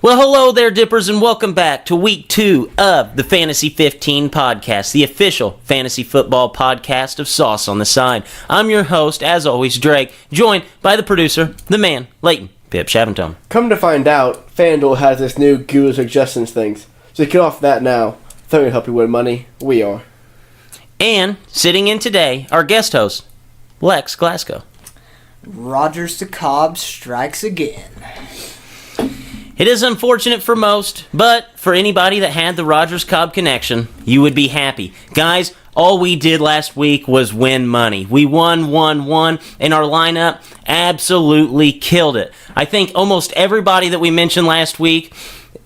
Well, hello there, Dippers, and welcome back to Week 2 of the Fantasy 15 podcast, the official fantasy football podcast of Sauce on the Side. I'm your host, as always, Drake, joined by the producer, the man, Leighton, Pip Shaventone. Come to find out, FanDuel has this new Guru suggestions things. So get off that now. They're going to help you win money. We are. And sitting in today, our guest host, Lex Glasgow. Rogers to Cobb strikes again. It is unfortunate for most, but for anybody that had the Rogers-Cobb connection, you would be happy. Guys, all we did last week was win money. We won, and our lineup absolutely killed it. I think almost everybody that we mentioned last week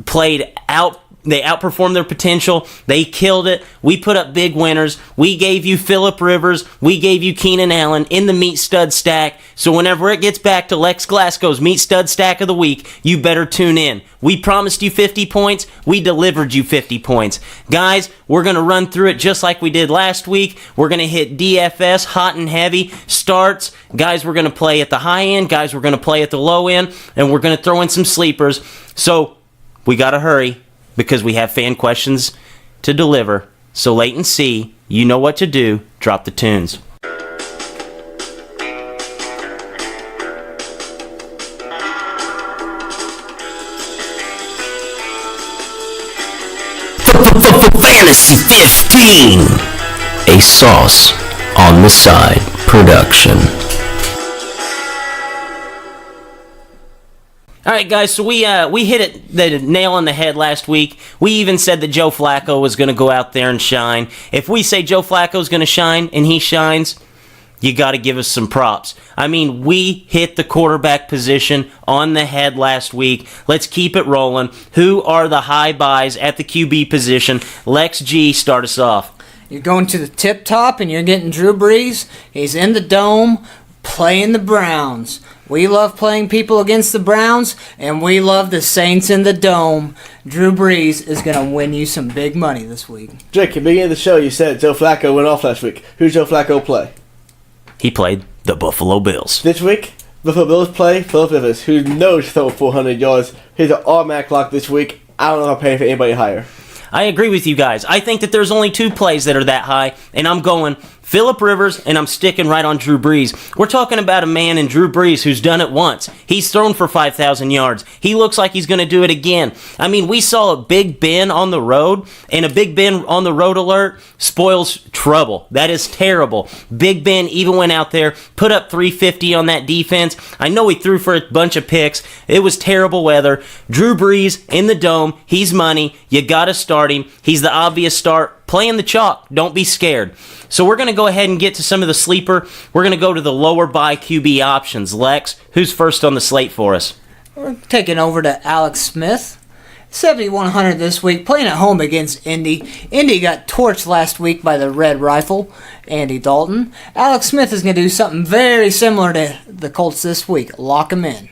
played out. They outperformed their potential. They killed it. We put up big winners. We gave you Phillip Rivers. We gave you Keenan Allen in the Meat Stud Stack. So whenever it gets back to Lex Glasgow's Meat Stud Stack of the Week, you better tune in. We promised you 50 points. We delivered you 50 points. Guys, we're going to run through it just like we did last week. We're going to hit DFS hot and heavy starts. Guys, we're going to play at the high end. Guys, we're going to play at the low end. And we're going to throw in some sleepers. So we got to hurry, because we have fan questions to deliver. So Leighton C, you know what to do. Drop the tunes. Fantasy 15, a Sauce on the Side production. All right, guys, so we hit the nail on the head last week. We even said that Joe Flacco was going to go out there and shine. If we say Joe Flacco's going to shine and he shines, you got to give us some props. I mean, we hit the quarterback position on the head last week. Let's keep it rolling. Who are the high buys at the QB position? Lex G, start us off. You're going to the tip top and you're getting Drew Brees. He's in the dome playing the Browns. We love playing people against the Browns, and we love the Saints in the dome. Drew Brees is going to win you some big money this week. Jake, at the beginning of the show, you said Joe Flacco went off last week. Who's Joe Flacco play? He played the Buffalo Bills. This week, Buffalo Bills play Phillip Rivers, who knows to throw 400 yards. He's an automatic lock this week. I don't know if I'm paying for anybody higher. I agree with you guys. I think that there's only two plays that are that high, and I'm going Phillip Rivers, and I'm sticking right on Drew Brees. We're talking about a man in Drew Brees who's done it once. He's thrown for 5,000 yards. He looks like he's going to do it again. I mean, we saw a Big Ben on the road, and a Big Ben on the road alert spoils trouble. That is terrible. Big Ben even went out there, put up 350 on that defense. I know he threw for a bunch of picks. It was terrible weather. Drew Brees in the dome. He's money. You got to start him. He's the obvious start. Play in the chalk. Don't be scared. So we're going to go ahead and get to some of the sleeper. We're going to go to the lower buy QB options. Lex, who's first on the slate for us? We're taking over to Alex Smith. 7,100 this week, playing at home against Indy. Indy got torched last week by the Red Rifle, Andy Dalton. Alex Smith is going to do something very similar to the Colts this week. Lock him in.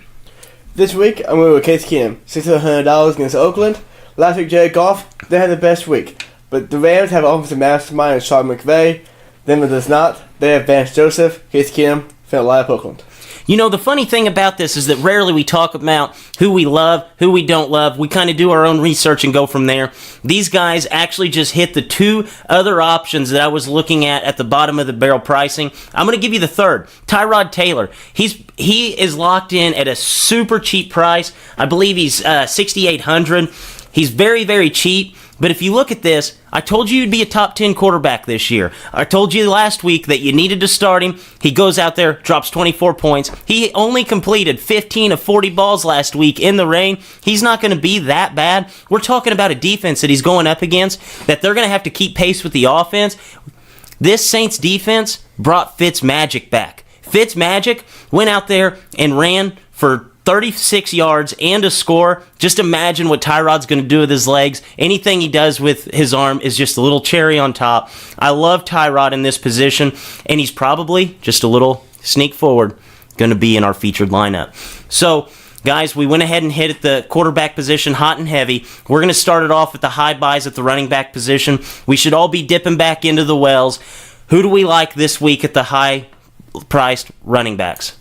This week, I'm going with Case Keenum. $600 against Oakland. Last week, Jared Goff, they had the best week. But the Rams have an offensive mastermind in Sean McVay. Denver does not. They have Vance Joseph, Case Keenum, Phil Live, Oakland. You know, the funny thing about this is that rarely we talk about who we love, who we don't love. We kind of do our own research and go from there. These guys actually just hit the two other options that I was looking at the bottom of the barrel pricing. I'm going to give you the third, Tyrod Taylor. He is locked in at a super cheap price. I believe he's $6,800. He's very, very cheap. But if you look at this, I told you you'd be a top 10 quarterback this year. I told you last week that you needed to start him. He goes out there, drops 24 points. He only completed 15 of 40 balls last week in the rain. He's not going to be that bad. We're talking about a defense that he's going up against, that they're going to have to keep pace with the offense. This Saints defense brought Fitzmagic back. Fitzmagic went out there and ran for 36 yards and a score. Just imagine what Tyrod's going to do with his legs. Anything he does with his arm is just a little cherry on top. I love Tyrod in this position, and he's probably, just a little sneak forward, going to be in our featured lineup. So, guys, we went ahead and hit at the quarterback position hot and heavy. We're going to start it off with the high buys at the running back position. We should all be dipping back into the wells. Who do we like this week at the high-priced running backs?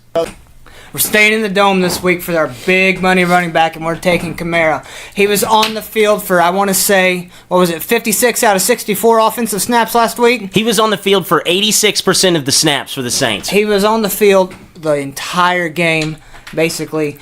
We're staying in the Dome this week for our big money running back, and we're taking Kamara. He was on the field for, I want to say, 56 out of 64 offensive snaps last week? He was on the field for 86% of the snaps for the Saints. He was on the field the entire game, basically.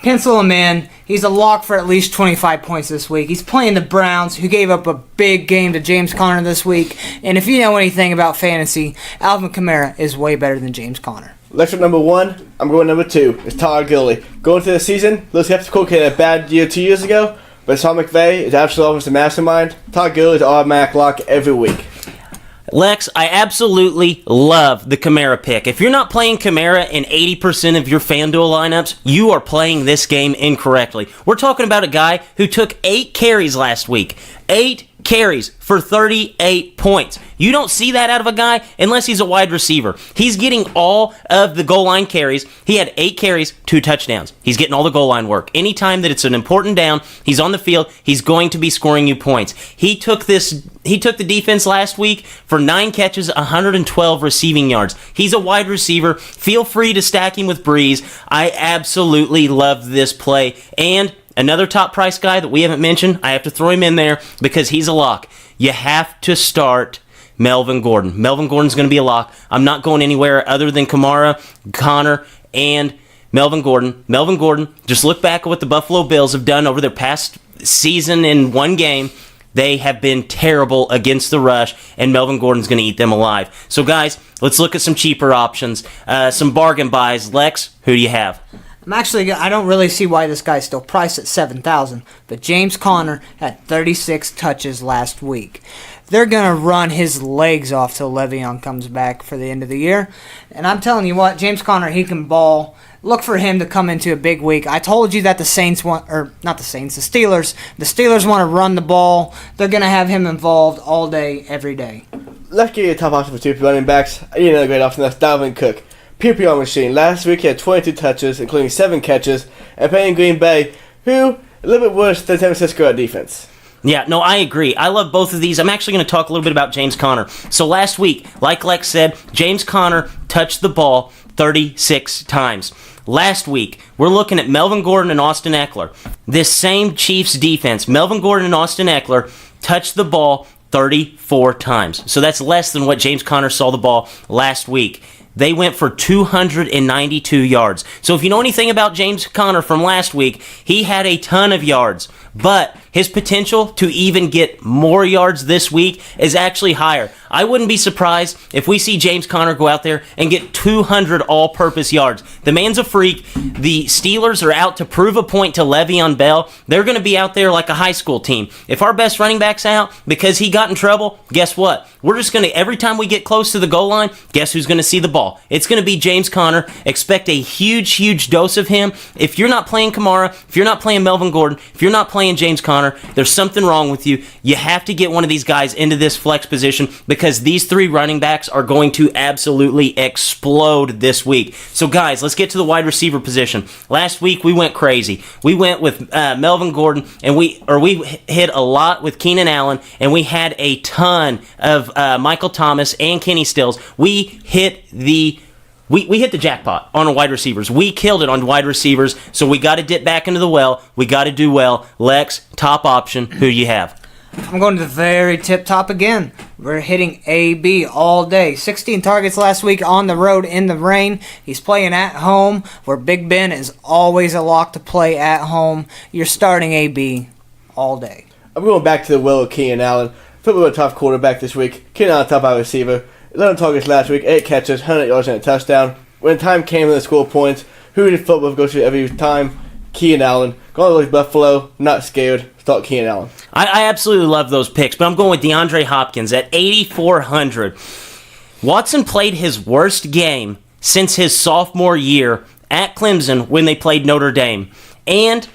Pencil him in. He's a lock for at least 25 points this week. He's playing the Browns, who gave up a big game to James Conner this week. And if you know anything about fantasy, Alvin Kamara is way better than James Conner. Electric number 1, I'm going number 2. It's Todd Gurley. Going into the season, Lewis Skeptical had a bad year 2 years ago, but Sean McVay is absolute offensive mastermind. Todd Gurley is an automatic lock every week. Lex, I absolutely love the Kamara pick. If you're not playing Kamara in 80% of your FanDuel lineups, you are playing this game incorrectly. We're talking about a guy who took 8 carries last week. 8 carries for 38 points. You don't see that out of a guy unless he's a wide receiver. He's getting all of the goal line carries. He had 8 carries, 2 touchdowns. He's getting all the goal line work. Anytime that it's an important down, he's on the field, he's going to be scoring you points. He took the defense last week for 9 catches, 112 receiving yards. He's a wide receiver. Feel free to stack him with Breeze. I absolutely love this play. And another top price guy that we haven't mentioned, I have to throw him in there because he's a lock. You have to start Melvin Gordon. Melvin Gordon's going to be a lock. I'm not going anywhere other than Kamara, Connor, and Melvin Gordon. Melvin Gordon, just look back at what the Buffalo Bills have done over their past season in one game. They have been terrible against the rush, and Melvin Gordon's going to eat them alive. So, guys, let's look at some cheaper options, some bargain buys. Lex, who do you have? I don't really see why this guy's still priced at $7,000, but James Conner had 36 touches last week. They're going to run his legs off till Le'Veon comes back for the end of the year. And I'm telling you what, James Conner, he can ball. Look for him to come into a big week. I told you that the Steelers want to run the ball. They're going to have him involved all day, every day. Let's get you a top option for 2 running backs. You know a great option, that's Dalvin Cook. PPR machine. Last week he had 22 touches, including 7 catches, and playing Green Bay, who a little bit worse than San Francisco at defense. Yeah, no, I agree. I love both of these. I'm actually going to talk a little bit about James Conner. So last week, like Lex said, James Conner touched the ball 36 times. Last week, we're looking at Melvin Gordon and Austin Eckler. This same Chiefs defense, Melvin Gordon and Austin Eckler, touched the ball 34 times. So that's less than what James Conner saw the ball last week. They went for 292 yards. So if you know anything about James Conner from last week, he had a ton of yards. But his potential to even get more yards this week is actually higher. I wouldn't be surprised if we see James Conner go out there and get 200 all-purpose yards. The man's a freak. The Steelers are out to prove a point to Le'Veon Bell. They're going to be out there like a high school team. If our best running back's out because he got in trouble, guess what? We're just going to, every time we get close to the goal line, guess who's going to see the ball? It's going to be James Conner. Expect a huge, huge dose of him. If you're not playing Kamara, if you're not playing Melvin Gordon, if you're not playing James Conner, there's something wrong with you. You have to get one of these guys into this flex position because these 3 running backs are going to absolutely explode this week. So, guys, let's get to the wide receiver position. Last week, we went crazy. We went with Melvin Gordon, and we hit a lot with Keenan Allen, and we had a ton of Michael Thomas and Kenny Stills. We hit the jackpot on wide receivers. We killed it on wide receivers, so we got to dip back into the well. We got to do well. Lex, top option, who do you have? I'm going to the very tip top again. We're hitting AB all day. 16 targets last week on the road in the rain. He's playing at home, where Big Ben is always a lock to play at home. You're starting AB all day. I'm going back to the well of Keenan Allen. Football a tough quarterback this week. Keenan Allen, top wide receiver. 11 targets last week, 8 catches, 100 yards and a touchdown. When time came to score points, who did football go to every time? Keenan Allen. Going to Buffalo, not scared. Start Keenan Allen. I absolutely love those picks, but I'm going with DeAndre Hopkins at 8,400. Watson played his worst game since his sophomore year at Clemson when they played Notre Dame. And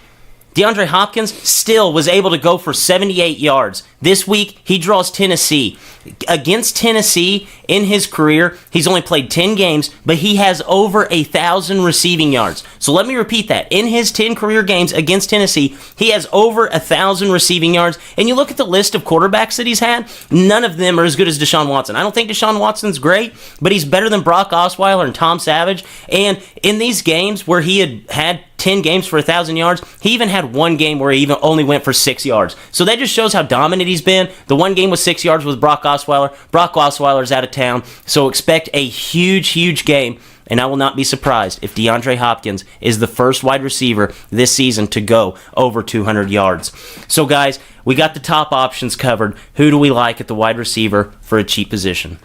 DeAndre Hopkins still was able to go for 78 yards. This week, he draws Tennessee. Against Tennessee, in his career, he's only played 10 games, but he has over 1,000 receiving yards. So let me repeat that. In his 10 career games against Tennessee, he has over 1,000 receiving yards. And you look at the list of quarterbacks that he's had, none of them are as good as Deshaun Watson. I don't think Deshaun Watson's great, but he's better than Brock Osweiler and Tom Savage. And in these games where he had 10 games for 1,000 yards. He even had one game where he even only went for 6 yards. So that just shows how dominant he's been. The one game was 6 yards with Brock Osweiler. Brock Osweiler's out of town. So expect a huge, huge game. And I will not be surprised if DeAndre Hopkins is the first wide receiver this season to go over 200 yards. So guys, we got the top options covered. Who do we like at the wide receiver for a cheap position?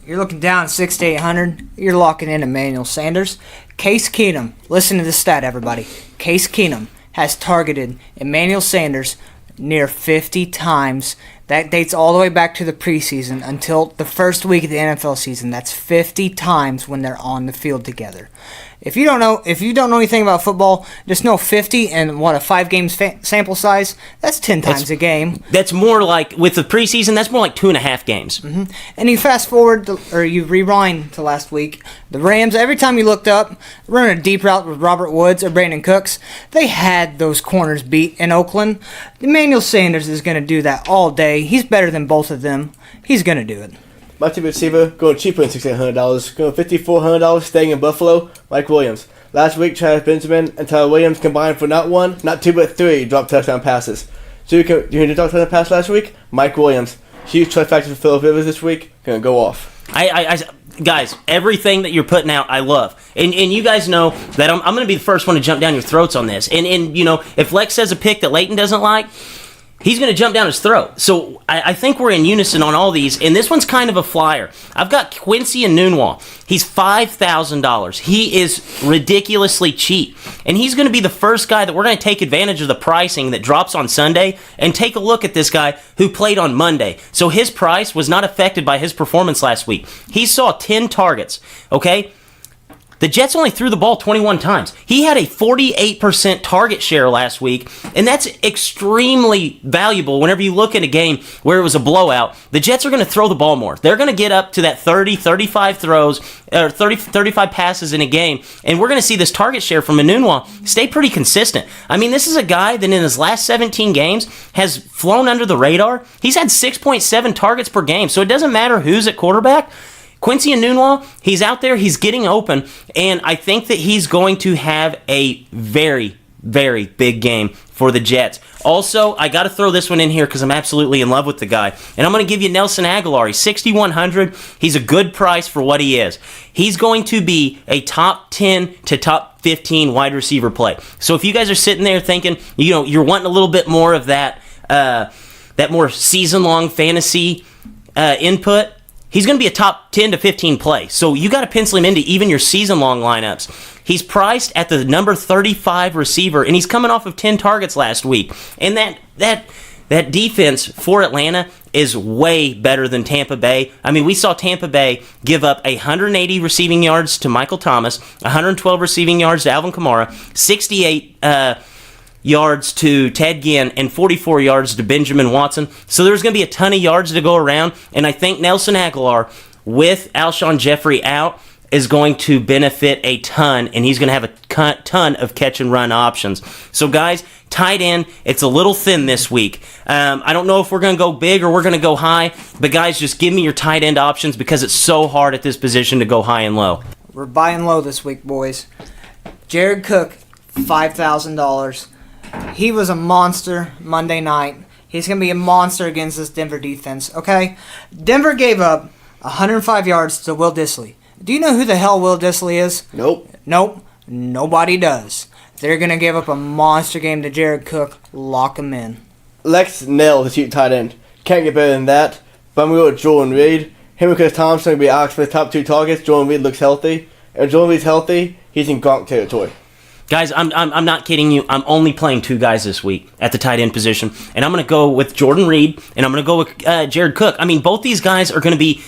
You're looking down 6 to 800. You're locking in Emmanuel Sanders. Case Keenum. Listen to this stat, everybody. Case Keenum has targeted Emmanuel Sanders near 50 times. That dates all the way back to the preseason until the first week of the NFL season. That's 50 times when they're on the field together. If you don't know anything about football, just know 50 and a 5-game sample size. That's 10 times a game. That's more like with the preseason. That's more like 2.5 games. Mm-hmm. And you fast forward or you rewind to last week. The Rams. Every time you looked up, running a deep route with Robert Woods or Brandon Cooks, they had those corners beat in Oakland. Emmanuel Sanders is going to do that all day. He's better than both of them. He's going to do it. My team receiver going cheaper than $6,800. Going $5,400, staying in Buffalo. Mike Williams. Last week, Travis Benjamin and Tyler Williams combined for not one, not two, but 3 dropped touchdown passes. So you did drop touchdown pass last week? Mike Williams. Huge trifecta for Phillip Rivers this week. Gonna go off. Guys, everything that you're putting out, I love. And you guys know that I'm going to be the first one to jump down your throats on this. And you know, if Lex says a pick that Leighton doesn't like, he's going to jump down his throat. So I think we're in unison on all these. And this one's kind of a flyer. I've got Quincy Enunwa. He's $5,000. He is ridiculously cheap. And he's going to be the first guy that we're going to take advantage of the pricing that drops on Sunday and take a look at this guy who played on Monday. So his price was not affected by his performance last week. He saw 10 targets, okay? The Jets only threw the ball 21 times. He had a 48% target share last week, and that's extremely valuable whenever you look at a game where it was a blowout. The Jets are going to throw the ball more. They're going to get up to that 30, 35 throws, or 30, 35 passes in a game, and we're going to see this target share from Enunwa stay pretty consistent. I mean, this is a guy that in his last 17 games has flown under the radar. He's had 6.7 targets per game, so it doesn't matter who's at quarterback. Quincy Enunwa, he's out there, he's getting open, and I think that he's going to have a very, very big game for the Jets. Also, I got to throw this one in here because I'm absolutely in love with the guy, and I'm going to give you Nelson Aguilar. He's $6,100. He's a good price for what he is. He's going to be a top 10 to top 15 wide receiver play. So if you guys are sitting there thinking, you know, you're wanting a little bit more of that more season-long fantasy input, he's going to be a top 10 to 15 play. So you got to pencil him into even your season-long lineups. He's priced at the number 35 receiver, and he's coming off of 10 targets last week. And that defense for Atlanta is way better than Tampa Bay. I mean, we saw Tampa Bay give up 180 receiving yards to Michael Thomas, 112 receiving yards to Alvin Kamara, 68 yards to Ted Ginn, and 44 yards to Benjamin Watson. So there's going to be a ton of yards to go around, and I think Nelson Aguilar, with Alshon Jeffrey out, is going to benefit a ton, and he's going to have a ton of catch-and-run options. So, guys, tight end, it's a little thin this week. I don't know if we're going to go big or we're going to go high, but, guys, just give me your tight end options because it's so hard at this position to go high and low. We're buying low this week, boys. Jared Cook, $5,000. He was a monster Monday night. He's going to be a monster against this Denver defense, okay? Denver gave up 105 yards to Will Dissly. Do you know who the hell Will Dissly is? Nope. Nobody does. They're going to give up a monster game to Jared Cook. Lock him in. Lex nailed the cheap tight end. Can't get better than that. But I'm going to go with Jordan Reed. Him and Chris Thompson will be asked for the top 2 targets. Jordan Reed looks healthy. And if Jordan Reed's healthy, he's in Gronk territory. Guys, I'm not kidding you. I'm only playing 2 guys this week at the tight end position, and I'm going to go with Jordan Reed, and I'm going to go with Jared Cook. I mean, both these guys are going to be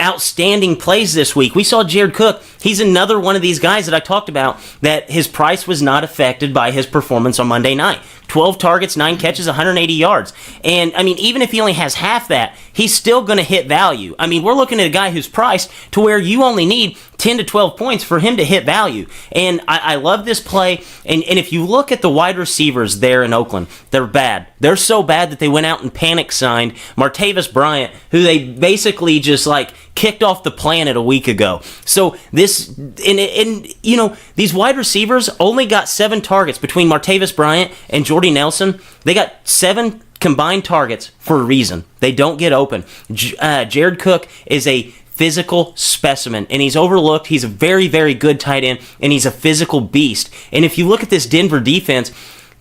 outstanding plays this week. We saw Jared Cook. He's another one of these guys that I talked about that his price was not affected by his performance on Monday night. 12 targets, 9 catches, 180 yards. And, I mean, even if he only has half that, he's still going to hit value. I mean, we're looking at a guy who's priced to where you only need 10 to 12 points for him to hit value. And I love this play. And if you look at the wide receivers there in Oakland, they're bad. They're so bad that they went out and panic signed Martavis Bryant, who they basically just, like, kicked off the planet a week ago. So this, and you know, these wide receivers only got 7 targets between Martavis Bryant and Jordy Nelson. They got 7 combined targets for a reason. They don't get open. Jared Cook is a physical specimen, and he's overlooked. He's a very, very good tight end, and he's a physical beast. And if you look at this Denver defense,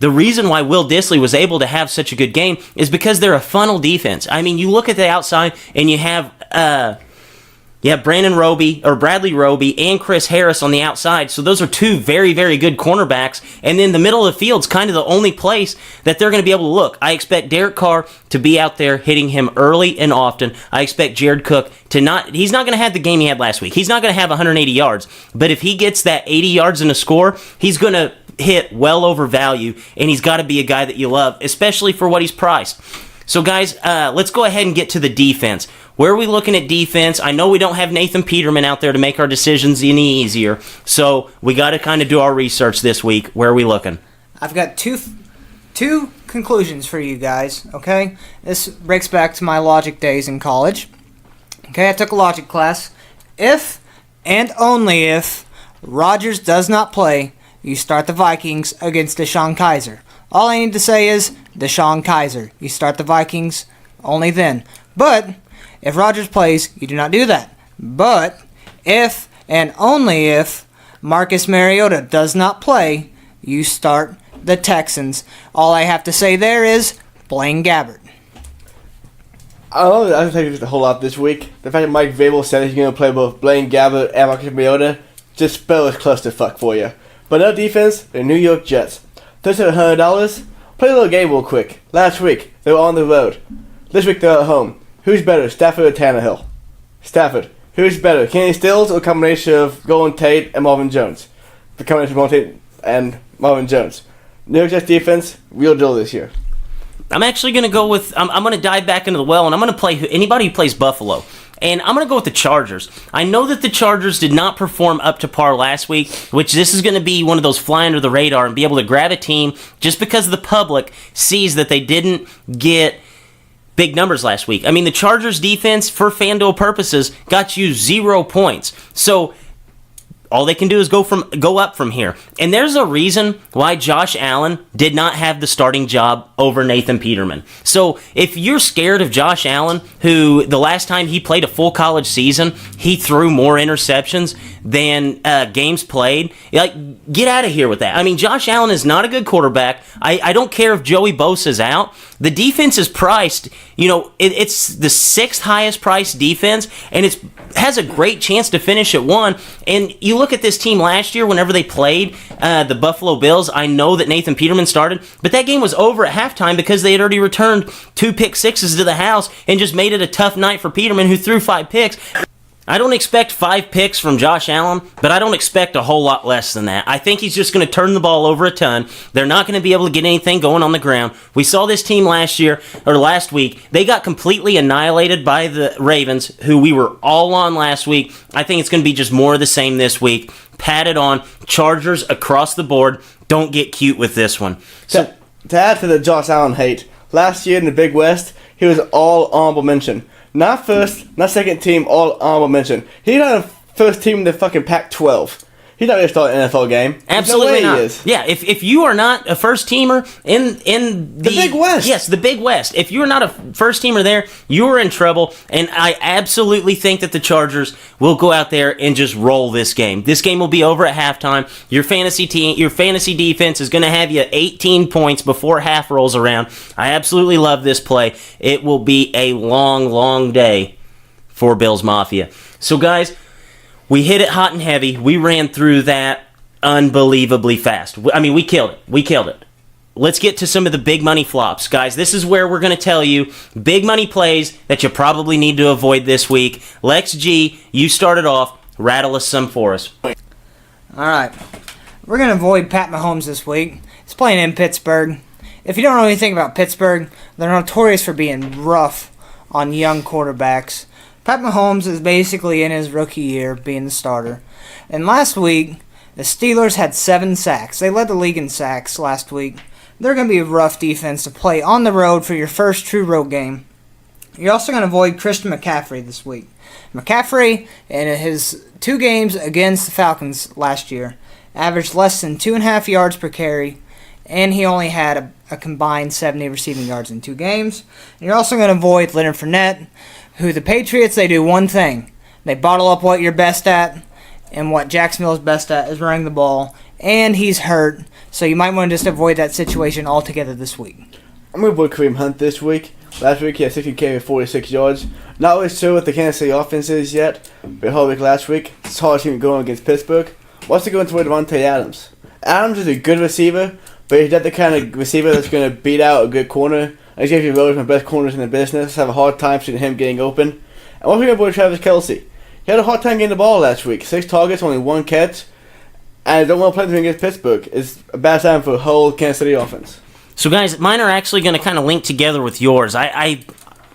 the reason why Will Dissly was able to have such a good game is because they're a funnel defense. I mean, you look at the outside, and you have Bradley Roby and Chris Harris on the outside. So those are 2 very, very good cornerbacks. And then the middle of the field's kind of the only place that they're going to be able to look. I expect Derek Carr to be out there hitting him early and often. I expect Jared Cook to he's not going to have the game he had last week. He's not going to have 180 yards. But if he gets that 80 yards and a score, he's going to hit well over value. And he's got to be a guy that you love, especially for what he's priced. So guys, let's go ahead and get to the defense. Where are we looking at defense? I know we don't have Nathan Peterman out there to make our decisions any easier, so we got to kind of do our research this week. Where are we looking? I've got two conclusions for you guys, okay? This breaks back to my logic days in college. Okay, I took a logic class. If and only if Rodgers does not play, you start the Vikings against DeShone Kizer. All I need to say is DeShone Kizer. You start the Vikings only then. But if Rodgers plays, you do not do that. But if and only if Marcus Mariota does not play, you start the Texans. All I have to say there is Blaine Gabbert. I don't think it's a whole lot this week. The fact that Mike Vrabel said he's going to play both Blaine Gabbert and Marcus Mariota just spells clusterfuck for you. But no defense, the New York Jets. $3,700. Play a little game real quick. Last week, they were on the road. This week, they're at home. Who's better, Stafford or Tannehill? Stafford. Who's better, Kenny Stills or a combination of Golden Tate and Marvin Jones? The combination of Golden Tate and Marvin Jones. New York Jets defense, real deal this year. I'm actually going to go with, I'm going to dive back into the well, and I'm going to play anybody who plays Buffalo. And I'm going to go with the Chargers. I know that the Chargers did not perform up to par last week, which this is going to be one of those fly under the radar and be able to grab a team just because the public sees that they didn't get big numbers last week. I mean, the Chargers defense, for FanDuel purposes, got you 0 points. So all they can do is go up from here. And there's a reason why Josh Allen did not have the starting job over Nathan Peterman. So if you're scared of Josh Allen, who the last time he played a full college season, he threw more interceptions than games played, like, get out of here with that. I mean, Josh Allen is not a good quarterback. I don't care if Joey Bosa's out. The defense is priced, it's the 6th highest priced defense, and it has a great chance to finish at 1. And you look at this team last year whenever they played the Buffalo Bills. I know that Nathan Peterman started, but that game was over at halftime because they had already returned 2 pick sixes to the house and just made it a tough night for Peterman, who threw 5 picks. I don't expect 5 picks from Josh Allen, but I don't expect a whole lot less than that. I think he's just going to turn the ball over a ton. They're not going to be able to get anything going on the ground. We saw this team last week. They got completely annihilated by the Ravens, who we were all on last week. I think it's going to be just more of the same this week. Pat it on. Chargers across the board. Don't get cute with this one. So, to add to the Josh Allen hate, last year in the Big West, he was all honorable mention. Not first, not second team, all honorable mention. He's not a first team in the fucking Pac-12. He's not going to start an NFL game. Absolutely no way not. He is. Yeah, if you are not a first teamer in the Big West. Yes, the Big West. If you're not a first teamer there, you are in trouble. And I absolutely think that the Chargers will go out there and just roll this game. This game will be over at halftime. Your fantasy defense is going to have you 18 points before half rolls around. I absolutely love this play. It will be a long, long day for Bills Mafia. So guys, we hit it hot and heavy. We ran through that unbelievably fast. I mean, we killed it. let's get to some of the big money flops. Guys, this is where we're going to tell you big money plays that you probably need to avoid this week. Lex G, you started off. Rattle us some for us. All right. We're going to avoid Pat Mahomes this week. He's playing in Pittsburgh. If you don't know anything about Pittsburgh, they're notorious for being rough on young quarterbacks. Pat Mahomes is basically in his rookie year being the starter. And last week, the Steelers had 7 sacks. They led the league in sacks last week. They're going to be a rough defense to play on the road for your first true road game. You're also going to avoid Christian McCaffrey this week. McCaffrey, in his 2 games against the Falcons last year, averaged less than 2.5 yards per carry, and he only had a combined 70 receiving yards in 2 games. And you're also going to avoid Leonard Fournette, who the Patriots, they do one thing. They bottle up what you're best at, and what Jacksonville is best at is running the ball, and he's hurt, so you might want to just avoid that situation altogether this week. I'm going to avoid Kareem Hunt this week. Last week he had 60 carries, 46 yards. Not really sure what the Kansas City offense is yet, but whole week last week, it's hard team going against Pittsburgh. Also going to avoid Devontae Adams. Adams is a good receiver, but he's not the kind of receiver that's going to beat out a good corner. I just gave you one of the best corners in the business. I have a hard time seeing him getting open. And also going to avoid Travis Kelce. He had a hard time getting the ball last week. 6 targets, only 1 catch. And I don't want to play them against Pittsburgh. It's a bad time for the whole Kansas City offense. So, guys, mine are actually going to kind of link together with yours. I'm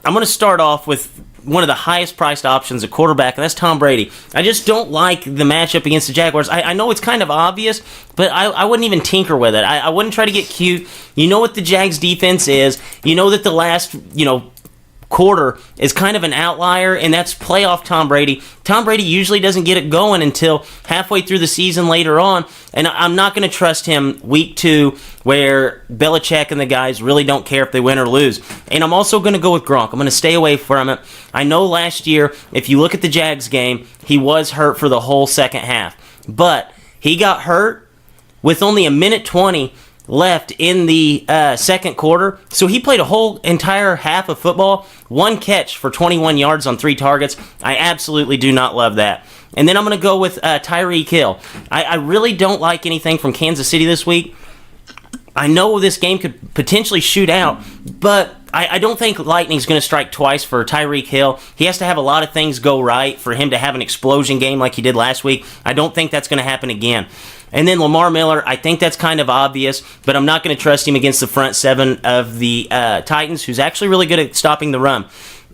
going to start off with one of the highest priced options at quarterback, and that's Tom Brady. I just don't like the matchup against the Jaguars. I know it's kind of obvious, but I wouldn't even tinker with it. I wouldn't try to get cute. You know what the Jags defense is. You know that the last, quarter is kind of an outlier, and that's playoff Tom Brady. Tom Brady usually doesn't get it going until halfway through the season later on, and I'm not going to trust him week 2 where Belichick and the guys really don't care if they win or lose. And I'm also going to go with Gronk. I'm going to stay away from it. I know last year, if you look at the Jags game, he was hurt for the whole second half, but he got hurt with only a minute 20 left in the second quarter. So he played a whole entire half of football, 1 catch for 21 yards on 3 targets. I absolutely do not love that. And then I'm going to go with Tyreek Hill. I really don't like anything from Kansas City this week. I know this game could potentially shoot out, but I don't think lightning's going to strike twice for Tyreek Hill. He has to have a lot of things go right for him to have an explosion game like he did last week. I don't think that's going to happen again. And then Lamar Miller, I think that's kind of obvious, but I'm not going to trust him against the front 7 of the Titans, who's actually really good at stopping the run.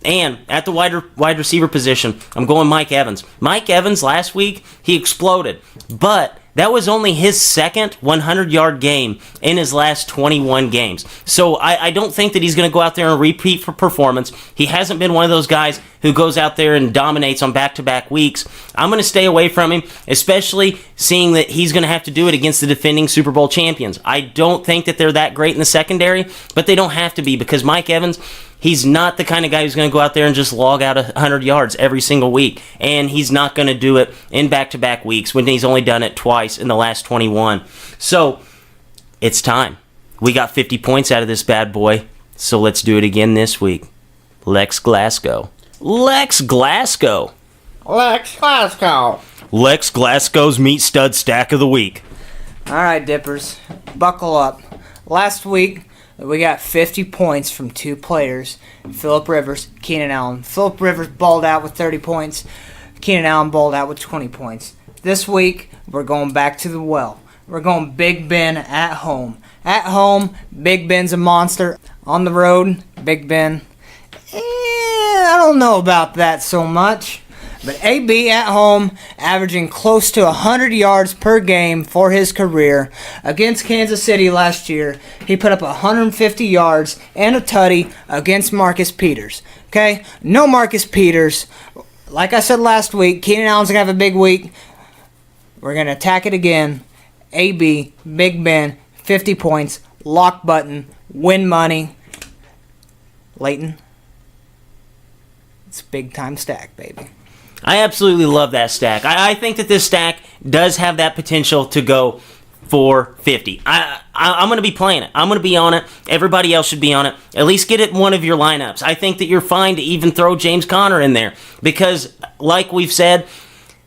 And at the wide receiver position, I'm going Mike Evans. Mike Evans last week, he exploded, but that was only his second 100-yard game in his last 21 games. So I don't think that he's going to go out there and repeat for performance. He hasn't been one of those guys who goes out there and dominates on back-to-back weeks. I'm going to stay away from him, especially seeing that he's going to have to do it against the defending Super Bowl champions. I don't think that they're that great in the secondary, but they don't have to be because Mike Evans, he's not the kind of guy who's going to go out there and just log out 100 yards every single week. And he's not going to do it in back-to-back weeks when he's only done it twice in the last 21. So, it's time. We got 50 points out of this bad boy. So let's do it again this week. Lex Glasgow. Lex Glasgow. Lex Glasgow. Lex Glasgow's Meat Stud Stack of the Week. All right, Dippers, buckle up. Last week, we got 50 points from 2 players, Phillip Rivers, Keenan Allen. Phillip Rivers balled out with 30 points. Keenan Allen balled out with 20 points. This week, we're going back to the well. We're going Big Ben at home. At home, Big Ben's a monster. On the road, Big Ben, I don't know about that so much. But AB at home, averaging close to 100 yards per game for his career. Against Kansas City last year, he put up 150 yards and a tutty against Marcus Peters. Okay? No Marcus Peters. Like I said last week, Keenan Allen's going to have a big week. We're going to attack it again. AB, Big Ben, 50 points, lock button, win money. Leighton, it's a big time stack, baby. I absolutely love that stack. I think that this stack does have that potential to go for 50. I'm going to be playing it. I'm going to be on it. Everybody else should be on it. At least get it in one of your lineups. I think that you're fine to even throw James Conner in there because, like we've said,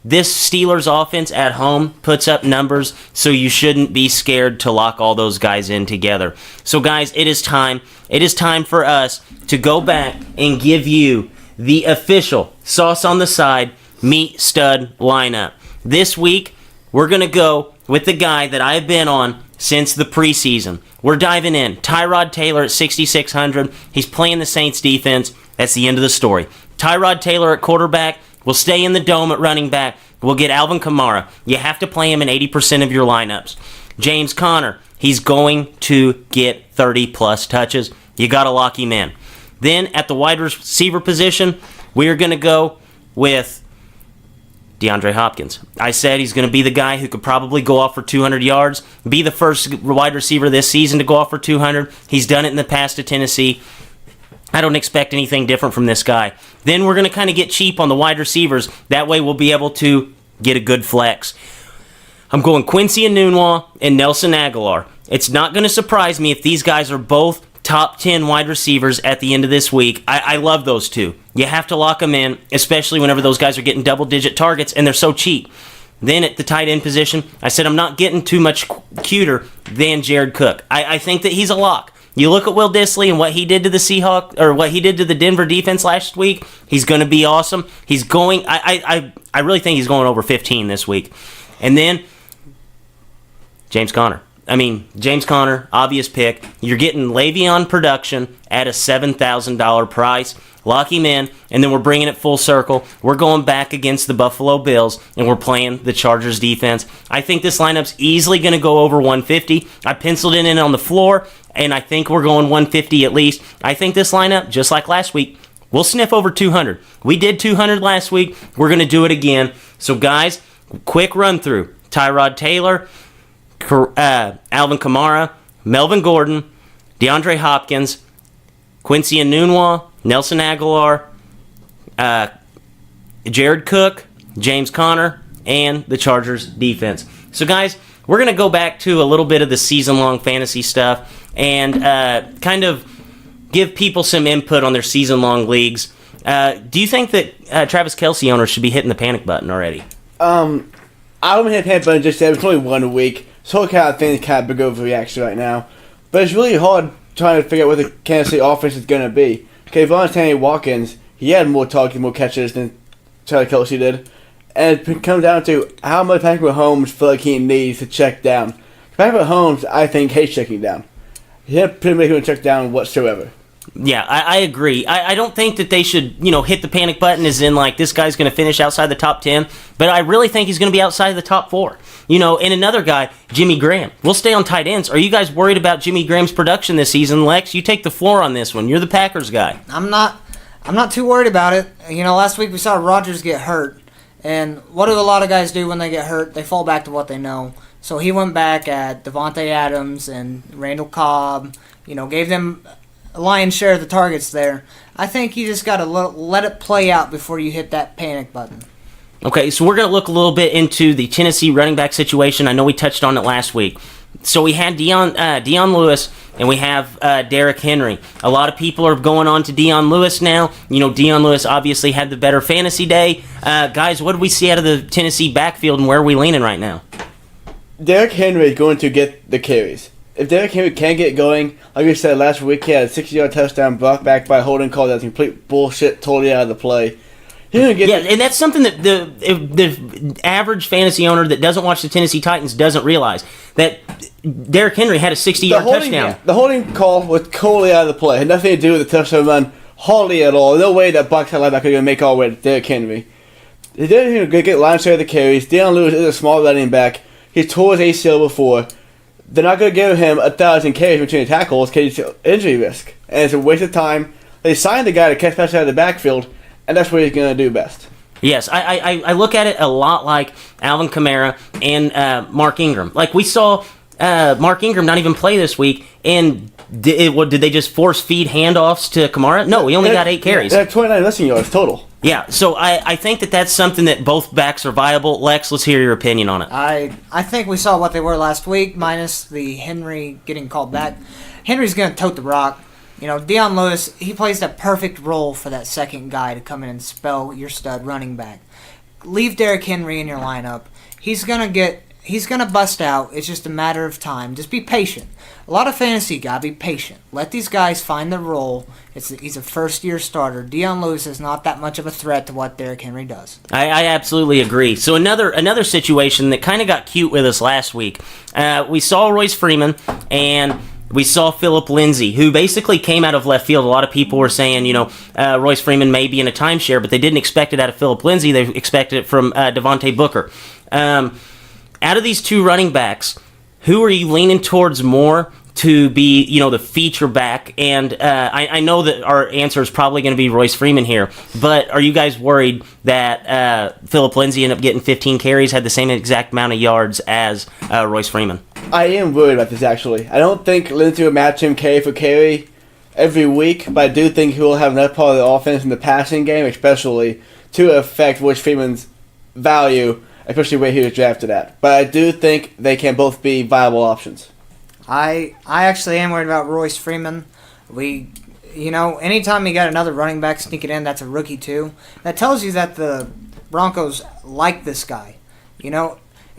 this Steelers offense at home puts up numbers, so you shouldn't be scared to lock all those guys in together. So, guys, it is time. It is time for us to go back and give you the official sauce on the side meat stud lineup. This week, we're going to go with the guy that I've been on since the preseason. We're diving in. Tyrod Taylor at 6,600. He's playing the Saints defense. That's the end of the story. Tyrod Taylor at quarterback will stay in the dome at running back. We'll get Alvin Kamara. You have to play him in 80% of your lineups. James Conner, he's going to get 30-plus touches. You got to lock him in. Then at the wide receiver position, we are going to go with DeAndre Hopkins. I said he's going to be the guy who could probably go off for 200 yards, be the first wide receiver this season to go off for 200. He's done it in the past at Tennessee. I don't expect anything different from this guy. Then we're going to kind of get cheap on the wide receivers. That way we'll be able to get a good flex. I'm going Quincy Enunwa and Nelson Aguilar. It's not going to surprise me if these guys are both top 10 wide receivers at the end of this week. I love those two. You have to lock them in, especially whenever those guys are getting double-digit targets and they're so cheap. Then at the tight end position, I said I'm not getting too much cuter than Jared Cook. I think that he's a lock. You look at Will Dissly and what he did to the Seahawks, or what he did to the Denver defense last week. He's going to be awesome. He's going. I really think he's going over 15 this week. And then James Conner. James Conner, obvious pick. You're getting Le'Veon production at a $7,000 price. Lock him in, and then we're bringing it full circle. We're going back against the Buffalo Bills, and we're playing the Chargers defense. I think this lineup's easily going to go over 150. I penciled it in on the floor, and I think we're going 150 at least. I think this lineup, just like last week, we'll sniff over 200. We did 200 last week. We're going to do it again. So, guys, quick run through. Tyrod Taylor, Alvin Kamara, Melvin Gordon, DeAndre Hopkins, Quincy Enunwa, Nelson Aguilar, Jared Cook, James Conner, and the Chargers defense. So, guys, we're going to go back to a little bit of the season-long fantasy stuff and kind of give people some input on their season-long leagues. Do you think that Travis Kelce owners should be hitting the panic button already? I don't hit the panic button just yet. It's only 1 week. So I kind of think it's kind of big overreaction right now. But it's really hard trying to figure out what the Kansas City offense is going to be. Okay, Sammy Watkins, he had more targets, more catches than Travis Kelce did. And it comes down to how much Patrick Mahomes feel like he needs to check down. Patrick Mahomes, I think, hates checking down. He had pretty much even check down whatsoever. Yeah, I agree. I don't think that they should, hit the panic button as in, like, this guy's going to finish outside the top 10, but I really think he's going to be outside the top 4. And another guy, Jimmy Graham. We'll stay on tight ends. Are you guys worried about Jimmy Graham's production this season? Lex, you take the floor on this one. You're the Packers guy. I'm not too worried about it. Last week we saw Rodgers get hurt, and what do a lot of guys do when they get hurt? They fall back to what they know. So he went back at Devontae Adams and Randall Cobb, gave them a lion's share of the targets there. I think you just got to let it play out before you hit that panic button. Okay, so we're going to look a little bit into the Tennessee running back situation. I know we touched on it last week. So we had Dion Lewis, and we have Derrick Henry. A lot of people are going on to Dion Lewis now. Dion Lewis obviously had the better fantasy day. Guys, what did we see out of the Tennessee backfield, and where are we leaning right now? Derrick Henry is going to get the carries. If Derrick Henry can get going, like we said last week, he had a 60-yard touchdown brought back by a holding call that's complete bullshit, totally out of the play. And that's something that the average fantasy owner that doesn't watch the Tennessee Titans doesn't realize, that Derrick Henry had a 60-yard touchdown. The holding call was totally out of the play. It had nothing to do with the touchdown run, hardly at all. No way that box linebacker is going to make all the way to Derrick Henry. He didn't get line share of the carries. Dion Lewis is a small running back. He tore his ACL before. They're not going to give him 1,000 carries between tackles because it's injury risk. And it's a waste of time. They signed the guy to catch passes out of the backfield, and that's what he's going to do best. Yes, I look at it a lot like Alvin Kamara and Mark Ingram. Like, we saw Mark Ingram not even play this week, and did they just force-feed handoffs to Kamara? No, he only got 8 carries. They had 29 rushing yards total. Yeah, so I think that's something that both backs are viable. Lex, let's hear your opinion on it. I think we saw what they were last week, minus the Henry getting called back. Henry's going to tote the rock. Dion Lewis, he plays that perfect role for that second guy to come in and spell your stud running back. leave Derrick Henry in your lineup. He's gonna bust out. It's just a matter of time. Just be patient. A lot of fantasy, gotta be patient. Let these guys find their role. He's a first-year starter. Dion Lewis is not that much of a threat to what Derrick Henry does. I absolutely agree. So another situation that kind of got cute with us last week. We saw Royce Freeman and we saw Philip Lindsay, who basically came out of left field. A lot of people were saying, Royce Freeman may be in a timeshare, but they didn't expect it out of Philip Lindsay. They expected it from Devontae Booker. Out of these two running backs, who are you leaning towards more to be, the feature back? And I know that our answer is probably going to be Royce Freeman here, but are you guys worried that Philip Lindsay ended up getting 15 carries, had the same exact amount of yards as Royce Freeman? I am worried about this, actually. I don't think Lindsay will match him carry for carry every week, but I do think he will have enough part of the offense in the passing game, especially, to affect Royce Freeman's value, especially where he was drafted at. But I do think they can both be viable options. I actually am worried about Royce Freeman. Anytime you got another running back sneaking in, that's a rookie too. That tells you that the Broncos like this guy.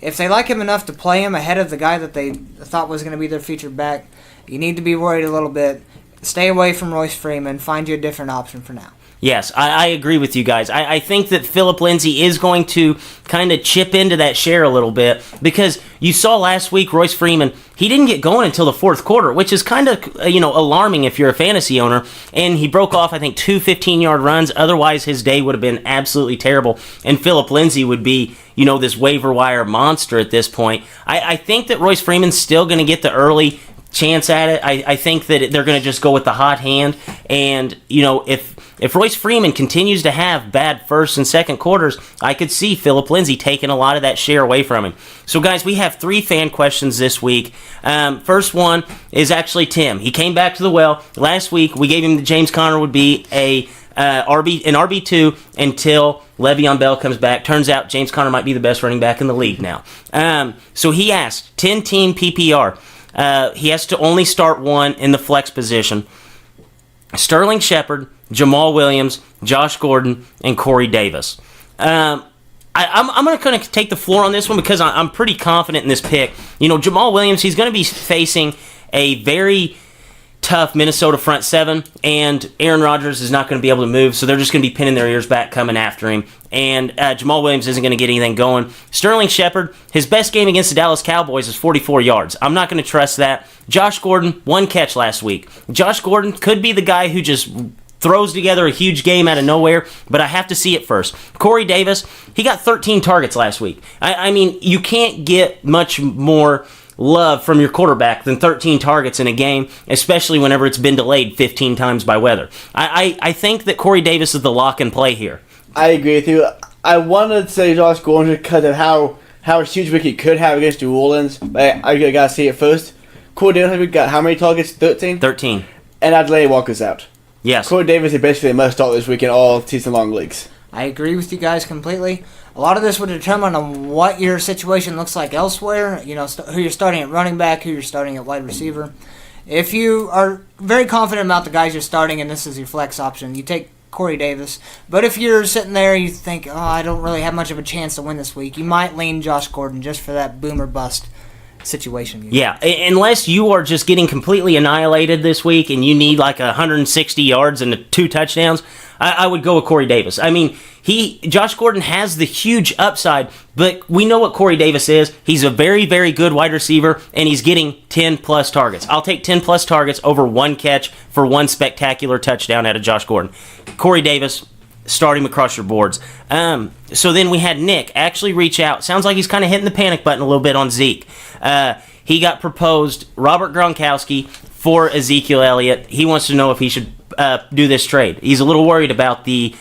If they like him enough to play him ahead of the guy that they thought was going to be their featured back, you need to be worried a little bit. Stay away from Royce Freeman. Find you a different option for now. Yes, I agree with you guys. I think that Philip Lindsay is going to kind of chip into that share a little bit, because you saw last week Royce Freeman, he didn't get going until the fourth quarter, which is kind of alarming if you're a fantasy owner, and he broke off, I think, 2 15-yard runs. Otherwise, his day would have been absolutely terrible, and Philip Lindsay would be this waiver wire monster at this point. I think that Royce Freeman's still going to get the early chance at it. I think that they're going to just go with the hot hand, and if Royce Freeman continues to have bad first and second quarters, I could see Philip Lindsay taking a lot of that share away from him. So guys, we have 3 fan questions this week. First one is actually Tim. He came back to the well last week. We gave him that James Conner would be an RB2 until Le'Veon Bell comes back. Turns out James Conner might be the best running back in the league now. So he asked 10-team PPR. He has to only start one in the flex position. Sterling Shepard, Jamal Williams, Josh Gordon, and Corey Davis. I'm going to take the floor on this one because I'm pretty confident in this pick. Jamal Williams, he's going to be facing a very tough Minnesota front seven, and Aaron Rodgers is not going to be able to move, so they're just going to be pinning their ears back coming after him. And Jamal Williams isn't going to get anything going. Sterling Shepard, his best game against the Dallas Cowboys is 44 yards. I'm not going to trust that. Josh Gordon, 1 catch last week. Josh Gordon could be the guy who just throws together a huge game out of nowhere, but I have to see it first. Corey Davis, he got 13 targets last week. I mean, you can't get much more love from your quarterback than 13 targets in a game, especially whenever it's been delayed 15 times by weather. I think that Corey Davis is the lock and play here. I agree with you. I wanted to say Josh Gordon because of how huge week he could have against New Orleans, but I got to see it first. Corey Davis got how many targets? 13? 13. And Adelante Walker's out. Yes. Corey Davis is basically a must-start this week in all season-long leagues. I agree with you guys completely. A lot of this would determine on what your situation looks like elsewhere. Who you're starting at running back, who you're starting at wide receiver. If you are very confident about the guys you're starting and this is your flex option, you take Corey Davis. But if you're sitting there, you think, I don't really have much of a chance to win this week, you might lean Josh Gordon just for that boom or bust situation. Yeah, unless you are just getting completely annihilated this week and you need like 160 yards and 2 touchdowns, I would go with Corey Davis. I mean, Josh Gordon has the huge upside, but we know what Corey Davis is. He's a very, very good wide receiver, and he's getting 10-plus targets. I'll take 10-plus targets over 1 catch for 1 spectacular touchdown out of Josh Gordon. Corey Davis, start him across your boards. So then we had Nick actually reach out. Sounds like he's kind of hitting the panic button a little bit on Zeke. He got proposed Robert Gronkowski for Ezekiel Elliott. He wants to know if he should do this trade. He's a little worried about the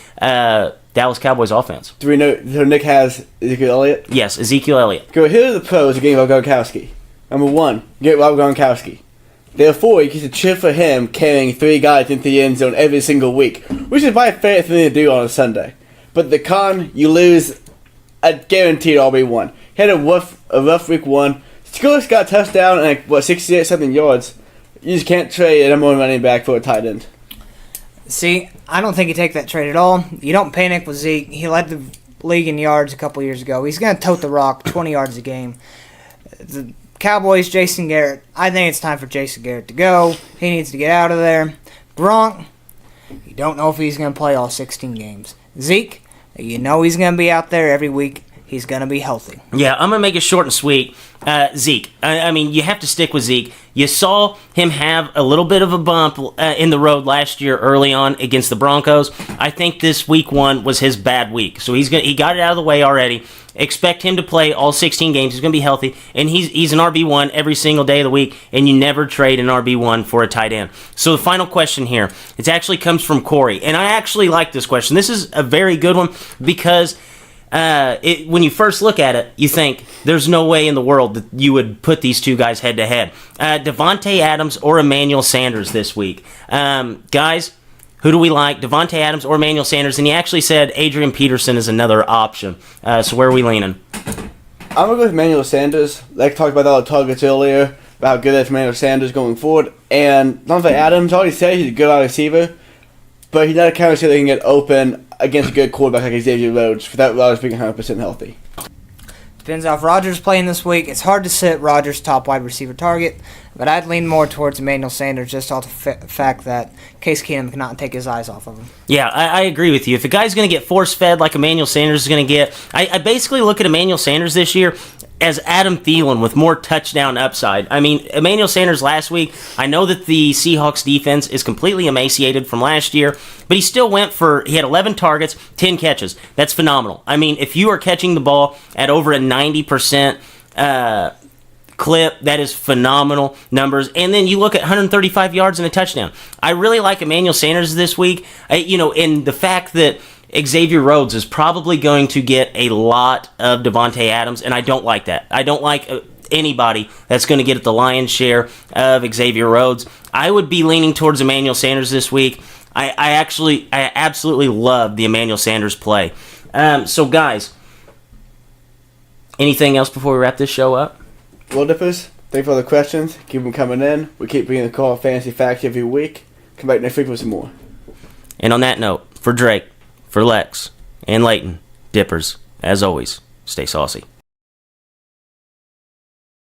Dallas Cowboys offense. Do we know so Nick has Ezekiel Elliott? Yes, Ezekiel Elliott. Go, here are the pros of getting Rob Gronkowski. Number 1, get Rob Gronkowski. Therefore, you get to cheer for him carrying 3 guys into the end zone every single week, which is my favorite thing to do on a Sunday. But the con, you lose a guaranteed RB1. He had a rough week 1. Skills got a touchdown and 68-something yards. You just can't trade a number 1 running back for a tight end. See, I don't think you take that trade at all. You don't panic with Zeke. He led the league in yards a couple years ago. He's going to tote the rock 20 yards a game. The Cowboys, Jason Garrett. I think it's time for Jason Garrett to go. He needs to get out of there. Gronk, you don't know if he's going to play all 16 games. Zeke, you know he's going to be out there every week. He's going to be healthy. Yeah, I'm going to make it short and sweet. Zeke. I mean, you have to stick with Zeke. You saw him have a little bit of a bump in the road last year early on against the Broncos. I think this week 1 was his bad week. So he got it out of the way already. Expect him to play all 16 games. He's going to be healthy. And he's an RB1 every single day of the week. And you never trade an RB1 for a tight end. So the final question here, it actually comes from Corey. And I actually like this question. This is a very good one because when you first look at it, you think there's no way in the world that you would put these two guys head to head. Devontae Adams or Emmanuel Sanders this week. Guys, who do we like? Devontae Adams or Emmanuel Sanders? And he actually said Adrian Peterson is another option. So where are we leaning? I'm going to go with Emmanuel Sanders. Like I talked about all the targets earlier, about how good that's Emmanuel Sanders going forward. And Devontae Adams already said he's a good wide receiver, but he's not a kind of receiver that can get open against a good quarterback like Xavier Rhodes without Rodgers being 100% healthy. Depends how if Rodgers playing this week. It's hard to sit Rodgers' top wide receiver target, but I'd lean more towards Emmanuel Sanders just off the fact that Case Keenum cannot take his eyes off of him. Yeah, I agree with you. If a guy's going to get force-fed like Emmanuel Sanders is going to get, I basically look at Emmanuel Sanders this year as Adam Thielen with more touchdown upside. I mean, Emmanuel Sanders last week, I know that the Seahawks defense is completely emaciated from last year, but he still he had 11 targets, 10 catches. That's phenomenal. I mean, if you are catching the ball at over a 90% clip, that is phenomenal numbers. And then you look at 135 yards and a touchdown. I really like Emmanuel Sanders this week, in the fact that Xavier Rhodes is probably going to get a lot of Devontae Adams, and I don't like that. I don't like anybody that's going to get the lion's share of Xavier Rhodes. I would be leaning towards Emmanuel Sanders this week. I absolutely love the Emmanuel Sanders play. So, guys, anything else before we wrap this show up? Well, Dippers, thank you for all the questions. Keep them coming in. We keep bringing the call fantasy facts every week. Come back next week for some more. And on that note, for Drake, for Lex, and Leighton, Dippers, as always, stay saucy.